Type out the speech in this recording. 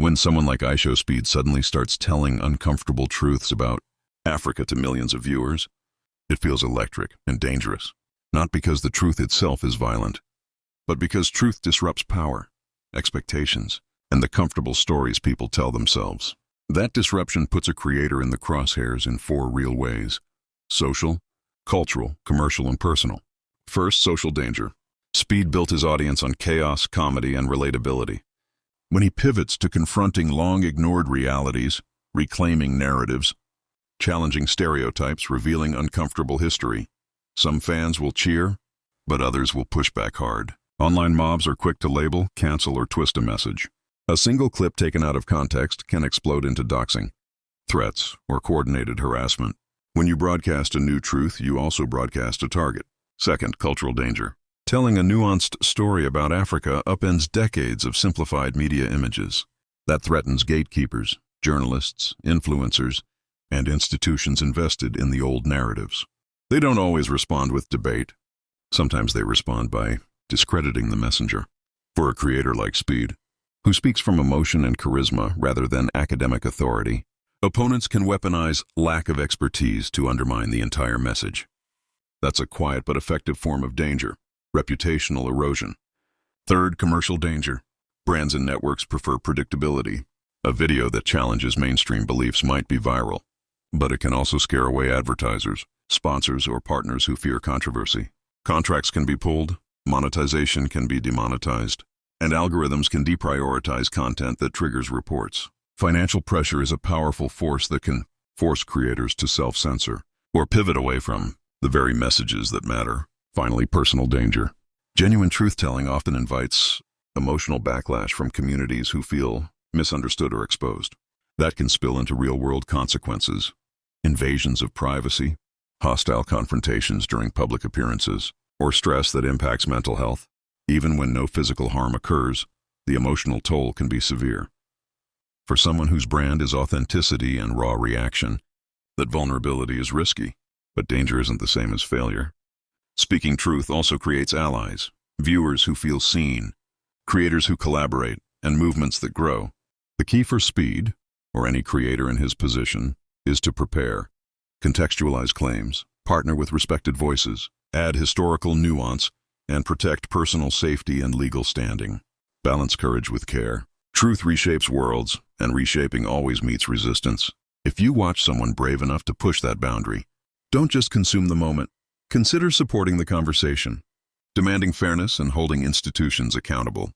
When someone like IShowSpeed suddenly starts telling uncomfortable truths about Africa to millions of viewers, it feels electric and dangerous. Not because the truth itself is violent, but because truth disrupts power, expectations, and the comfortable stories people tell themselves. That disruption puts a creator in the crosshairs in 4 real ways: social, cultural, commercial, and personal. First, social danger. Speed built his audience on chaos, comedy, and relatability. When he pivots to confronting long-ignored realities, reclaiming narratives, challenging stereotypes, revealing uncomfortable history, some fans will cheer, but others will push back hard. Online mobs are quick to label, cancel, or twist a message. A single clip taken out of context can explode into doxing, threats, or coordinated harassment. When you broadcast a new truth, you also broadcast a target. Second, cultural danger. Telling a nuanced story about Africa upends decades of simplified media images. That threatens gatekeepers, journalists, influencers, and institutions invested in the old narratives. They don't always respond with debate. Sometimes they respond by discrediting the messenger. For a creator like Speed, who speaks from emotion and charisma rather than academic authority, opponents can weaponize lack of expertise to undermine the entire message. That's a quiet but effective form of danger, reputational erosion. Third, commercial danger. Brands and networks prefer predictability. A video that challenges mainstream beliefs might be viral, but it can also scare away advertisers, sponsors, or partners who fear controversy. Contracts can be pulled, monetization can be demonetized, and algorithms can deprioritize content that triggers reports. Financial pressure is a powerful force that can force creators to self-censor or pivot away from the very messages that matter. Finally, personal danger. Genuine truth-telling often invites emotional backlash from communities who feel misunderstood or exposed. That can spill into real-world consequences: invasions of privacy, hostile confrontations during public appearances, or stress that impacts mental health. Even when no physical harm occurs, the emotional toll can be severe. For someone whose brand is authenticity and raw reaction, that vulnerability is risky, but danger isn't the same as failure. Speaking truth also creates allies, viewers who feel seen, creators who collaborate, and movements that grow. The key for Speed, or any creator in his position, is to prepare, contextualize claims, partner with respected voices, add historical nuance, and protect personal safety and legal standing. Balance courage with care. Truth reshapes worlds, and reshaping always meets resistance. If you watch someone brave enough to push that boundary, don't just consume the moment. Consider supporting the conversation, demanding fairness, and holding institutions accountable.